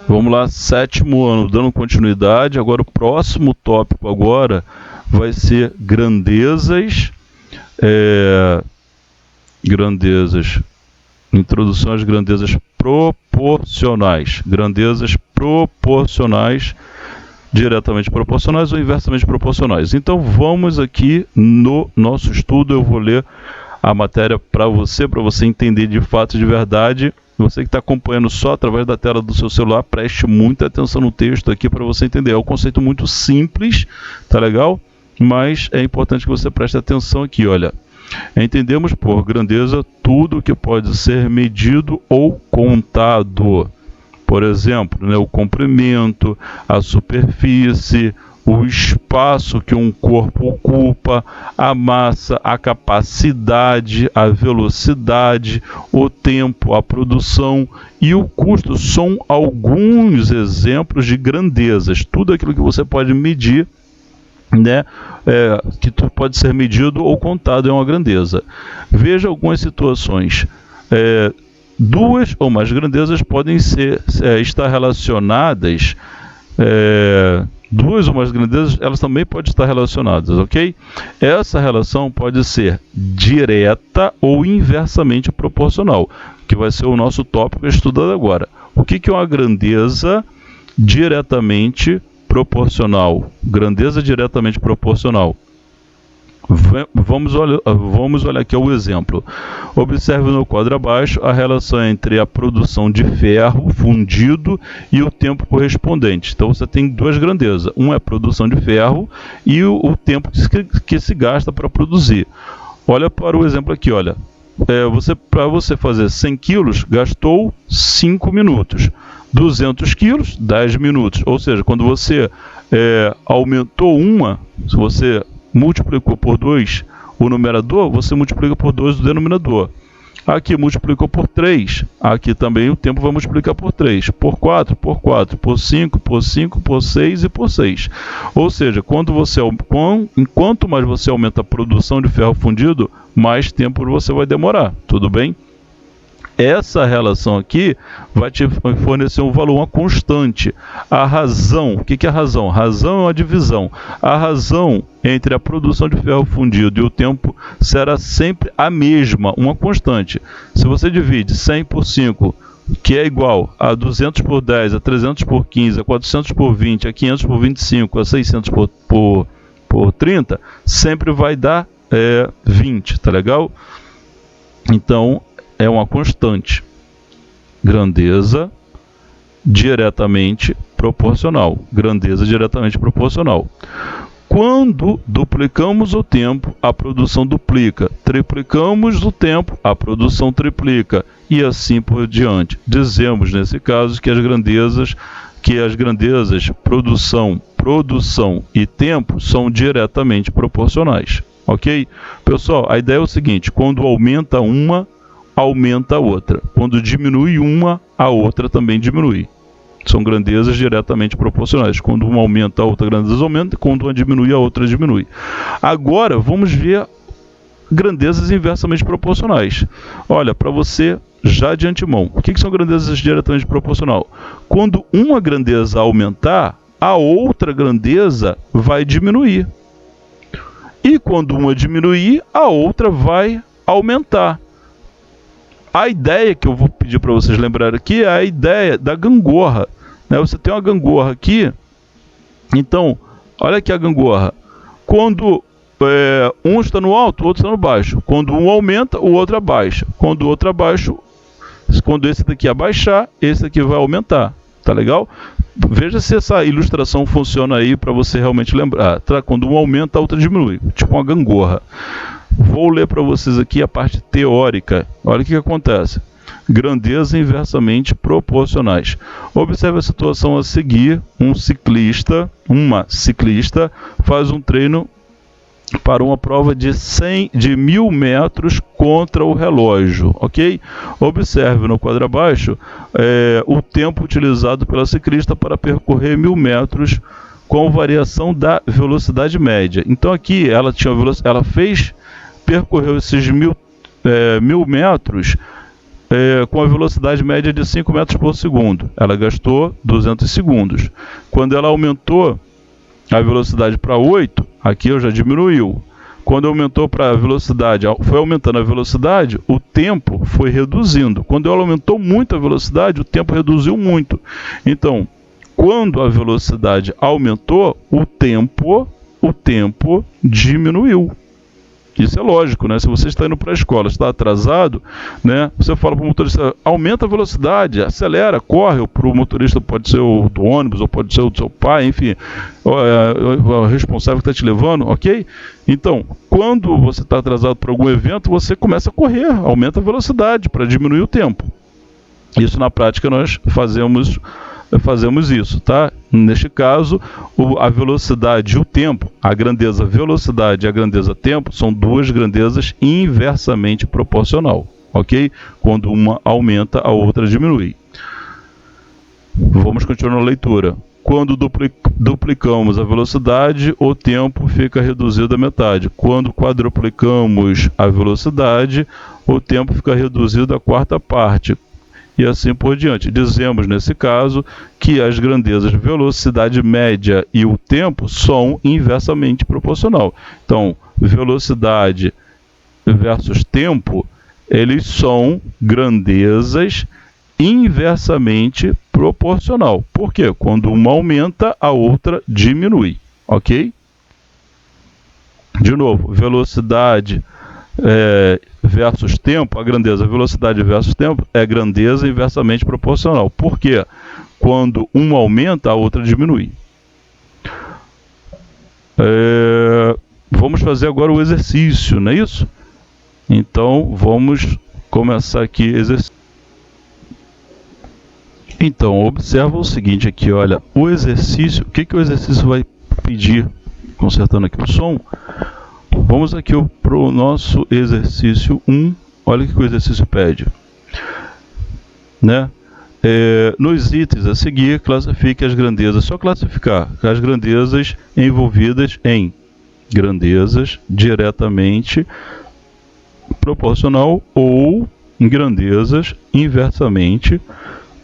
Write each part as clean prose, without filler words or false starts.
Vamos lá, 7º ano, dando continuidade. Agora o próximo tópico agora vai ser grandezas, introdução às grandezas proporcionais. Grandezas proporcionais, diretamente proporcionais ou inversamente proporcionais. Então vamos aqui no nosso estudo, eu vou ler a matéria para você entender de fato, de verdade. Você que está acompanhando só através da tela do seu celular, preste muita atenção no texto aqui para você entender. É um conceito muito simples, tá legal? Mas é importante que você preste atenção aqui, olha. Entendemos por grandeza tudo que pode ser medido ou contado. Por exemplo, o comprimento, a superfície, o espaço que um corpo ocupa, a massa, a capacidade, a velocidade, o tempo, a produção e o custo são alguns exemplos de grandezas. Tudo aquilo que você pode medir, que pode ser medido ou contado é uma grandeza. Veja algumas situações. Duas ou mais grandezas podem estar relacionadas. Duas ou mais grandezas, elas também podem estar relacionadas, ok? Essa relação pode ser direta ou inversamente proporcional, que vai ser o nosso tópico estudado agora. O que é uma grandeza diretamente proporcional? Grandeza diretamente proporcional. Vamos olhar aqui o exemplo. Observe no quadro abaixo a relação entre a produção de ferro fundido e o tempo correspondente. Então você tem duas grandezas. Uma é a produção de ferro e o tempo que se gasta para produzir. Olha para o exemplo aqui, olha. Para você fazer 100 quilos, gastou 5 minutos. 200 quilos, 10 minutos. Ou seja, quando você aumentou se você multiplicou por 2 o numerador, você multiplica por 2 o denominador. Aqui multiplicou por 3, aqui também o tempo vai multiplicar por 3, por 4, por 4, por 5, por 5, por 6 e por 6. Ou seja, enquanto mais você aumenta a produção de ferro fundido, mais tempo você vai demorar, tudo bem? Essa relação aqui vai te fornecer um valor, uma constante. A razão, o que é a razão? Razão é uma divisão. A razão entre a produção de ferro fundido e o tempo será sempre a mesma, uma constante. Se você divide 100 por 5, que é igual a 200 por 10, a 300 por 15, a 400 por 20, a 500 por 25, a 600 por 30, sempre vai dar 20, tá legal? Então, é uma constante. Grandeza diretamente proporcional. Grandeza diretamente proporcional. Quando duplicamos o tempo, a produção duplica. Triplicamos o tempo, a produção triplica. E assim por diante. Dizemos, nesse caso, que as grandezas produção e tempo são diretamente proporcionais. Ok? Pessoal, a ideia é o seguinte: quando aumenta uma, aumenta a outra. Quando diminui uma, a outra também diminui. São grandezas diretamente proporcionais. Quando uma aumenta, a outra grandeza aumenta. Quando uma diminui, a outra diminui. Agora, vamos ver grandezas inversamente proporcionais. Olha, para você, já de antemão, o que são grandezas diretamente proporcionais? Quando uma grandeza aumentar, a outra grandeza vai diminuir. E quando uma diminuir, a outra vai aumentar. A ideia que eu vou pedir para vocês lembrarem aqui é a ideia da gangorra. Você tem uma gangorra aqui, então, olha aqui a gangorra. Quando um está no alto, o outro está no baixo. Quando um aumenta, o outro abaixa. Quando o outro abaixa, quando esse daqui abaixar, esse aqui vai aumentar. Tá legal? Veja se essa ilustração funciona aí para você realmente lembrar. Tá? Quando um aumenta, a outra diminui. Tipo uma gangorra. Vou ler para vocês aqui a parte teórica. Olha o que acontece. Grandeza inversamente proporcionais. Observe a situação a seguir. Uma ciclista faz um treino para uma prova de 1.000 metros contra o relógio, ok? Observe no quadro abaixo o tempo utilizado pela ciclista para percorrer 1.000 metros com variação da velocidade média. Então aqui ela percorreu esses 1.000 metros com a velocidade média de 5 metros por segundo. Ela gastou 200 segundos. Quando ela aumentou a velocidade para 8, aqui eu já diminuiu. Quando aumentou para a velocidade, foi aumentando a velocidade, o tempo foi reduzindo. Quando ela aumentou muito a velocidade, o tempo reduziu muito. Então, quando a velocidade aumentou, o tempo diminuiu. Isso é lógico, né? Se você está indo para a escola, está atrasado, né? Você fala para o motorista, aumenta a velocidade, acelera, corre. Para o motorista pode ser o do ônibus, ou pode ser o do seu pai, enfim, o responsável que está te levando, ok? Então, quando você está atrasado para algum evento, você começa a correr, aumenta a velocidade para diminuir o tempo. Isso na prática nós fazemos isso, tá? Neste caso, a velocidade e o tempo, a grandeza velocidade e a grandeza tempo são duas grandezas inversamente proporcional, ok? Quando uma aumenta, a outra diminui. Vamos continuar a leitura. Quando duplicamos a velocidade, o tempo fica reduzido à metade. Quando quadruplicamos a velocidade, o tempo fica reduzido à quarta parte. E assim por diante. Dizemos, nesse caso, que as grandezas velocidade média e o tempo são inversamente proporcional. Então, velocidade versus tempo, eles são grandezas inversamente proporcional. Por quê? Quando uma aumenta, a outra diminui. Ok? De novo, velocidade versus tempo, a grandeza velocidade versus tempo é grandeza inversamente proporcional. Por quê? Quando uma aumenta, a outra diminui. Vamos fazer agora o exercício, não é isso? Então, vamos começar aqui exercício. Então, observa o seguinte aqui, olha, o exercício, o que o exercício vai pedir? Consertando aqui o som. Vamos aqui para o nosso exercício 1. Olha o que o exercício pede. Né? Nos itens a seguir, classifique as grandezas. Só classificar as grandezas envolvidas em grandezas diretamente proporcional ou em grandezas inversamente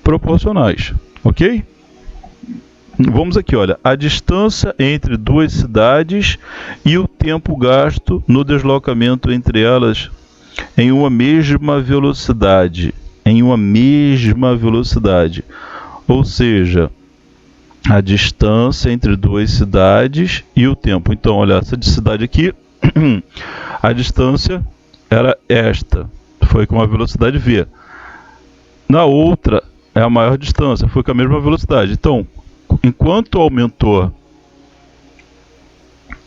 proporcionais. Ok? Vamos aqui, olha, a distância entre duas cidades e o tempo gasto no deslocamento entre elas em uma mesma velocidade. Ou seja, a distância entre duas cidades e o tempo. Então, olha, essa cidade aqui, a distância era esta, foi com a velocidade v. Na outra, é a maior distância, foi com a mesma velocidade. Então, enquanto aumentou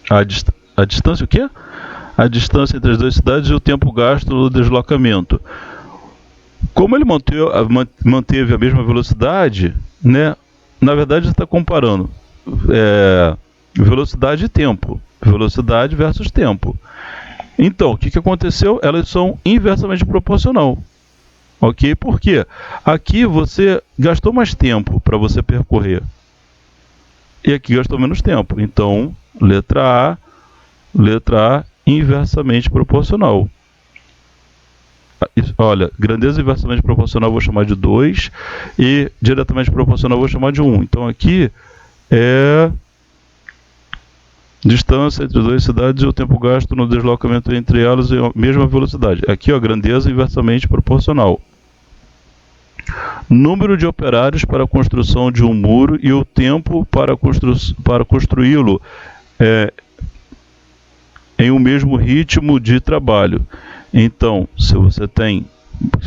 a distância, o quê? A distância entre as duas cidades e o tempo gasto no deslocamento. Como ele manteve a mesma velocidade, né? Na verdade, está comparando velocidade e tempo. Velocidade versus tempo. Então, o que aconteceu? Elas são inversamente proporcional. Ok? Por quê? Aqui você gastou mais tempo para você percorrer. E aqui gastou menos tempo. Então, letra A, inversamente proporcional. Olha, grandeza inversamente proporcional eu vou chamar de 2 e diretamente proporcional eu vou chamar de 1. Então, aqui é distância entre duas cidades e o tempo gasto no deslocamento entre elas em a mesma velocidade. Aqui, ó, grandeza inversamente proporcional. Número de operários para a construção de um muro e o tempo para construí-lo em um mesmo ritmo de trabalho. Então, se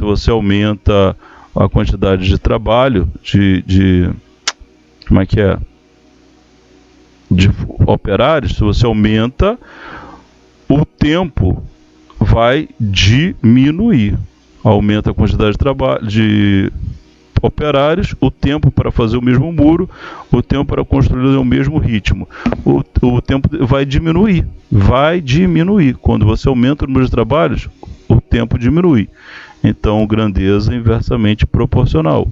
você aumenta a quantidade de trabalho, como é que é? De operários, se você aumenta, o tempo vai diminuir. Aumenta a quantidade de trabalho, de operários, o tempo para fazer o mesmo muro, o tempo para construí-lo em um mesmo ritmo. O tempo vai diminuir. Quando você aumenta o número de trabalhos, o tempo diminui. Então, grandeza inversamente proporcional.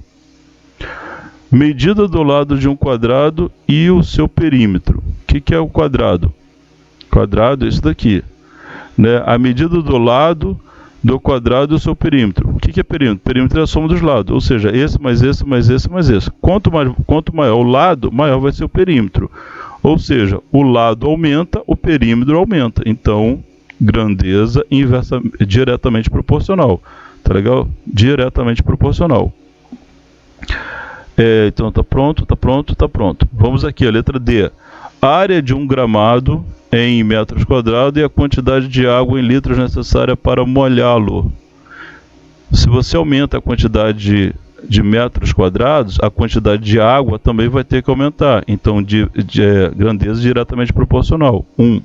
Medida do lado de um quadrado e o seu perímetro. O que é o quadrado? Quadrado é isso daqui. Né? A medida do lado do quadrado e o seu perímetro. O que é perímetro? Perímetro é a soma dos lados, ou seja, esse mais esse mais esse mais esse. Quanto maior o lado, maior vai ser o perímetro. Ou seja, o lado aumenta, o perímetro aumenta. Então, grandeza diretamente proporcional. Tá legal? Diretamente proporcional. Então tá pronto, tá pronto, tá pronto. Vamos aqui, a letra D. Área de um gramado em metros quadrados e a quantidade de água em litros necessária para molhá-lo. Se você aumenta a quantidade de metros quadrados, a quantidade de água também vai ter que aumentar. Então, grandeza diretamente proporcional. 1.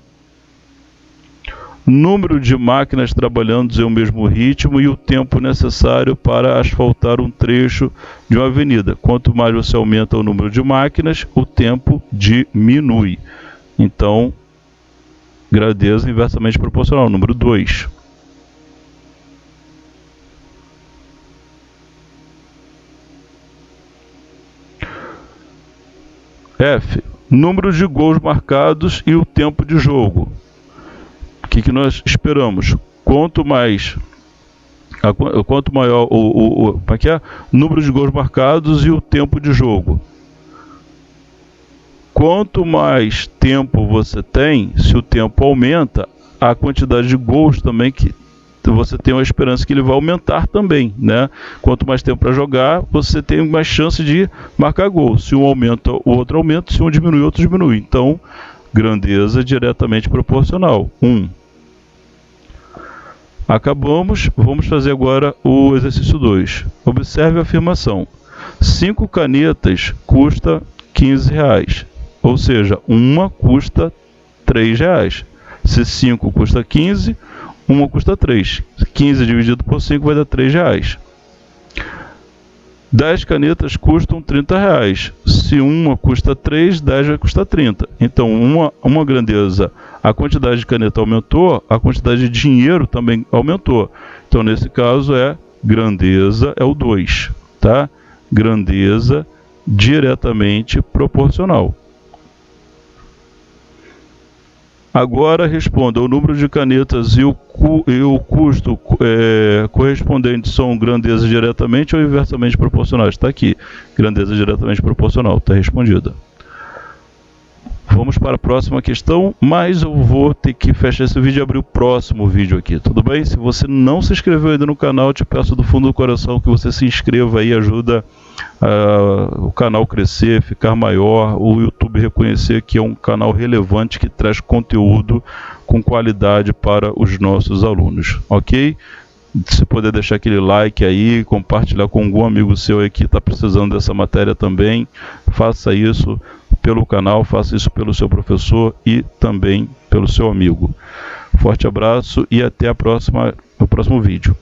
Número de máquinas trabalhando em um mesmo ritmo e o tempo necessário para asfaltar um trecho de uma avenida. Quanto mais você aumenta o número de máquinas, o tempo diminui. Então, grandeza inversamente proporcional. Número 2. F. Número de gols marcados e o tempo de jogo. O que nós esperamos? Quanto maior o número de gols marcados e o tempo de jogo. Quanto mais tempo você tem, se o tempo aumenta, a quantidade de gols também que você tem uma esperança que ele vai aumentar também, né? Quanto mais tempo para jogar, você tem mais chance de marcar gol. Se um aumenta, o outro aumenta. Se um diminui, o outro diminui. Então, grandeza diretamente proporcional. 1. Acabamos, vamos fazer agora o exercício 2. Observe a afirmação. 5 canetas custa R$15, ou seja, uma custa R$3. Se 5 custa 15, uma custa 3. 15 dividido por 5 vai dar R$3. 10 canetas custam R$30. Se uma custa 3, 10 vai custar 30. Então, uma grandeza, a quantidade de caneta aumentou, a quantidade de dinheiro também aumentou. Então, nesse caso, grandeza é o 2, tá? Grandeza diretamente proporcional. Agora responda, o número de canetas e o custo correspondentes são grandeza diretamente ou inversamente proporcionais? Está aqui, grandeza diretamente proporcional, está respondida. Vamos para a próxima questão, mas eu vou ter que fechar esse vídeo e abrir o próximo vídeo aqui, tudo bem? Se você não se inscreveu ainda no canal, eu te peço do fundo do coração que você se inscreva aí, ajuda o canal crescer, ficar maior, o YouTube reconhecer que é um canal relevante que traz conteúdo com qualidade para os nossos alunos, ok? Se puder deixar aquele like aí, compartilhar com algum amigo seu aí que está precisando dessa matéria também, faça isso pelo canal, faça isso pelo seu professor e também pelo seu amigo. Forte abraço e até o próximo vídeo.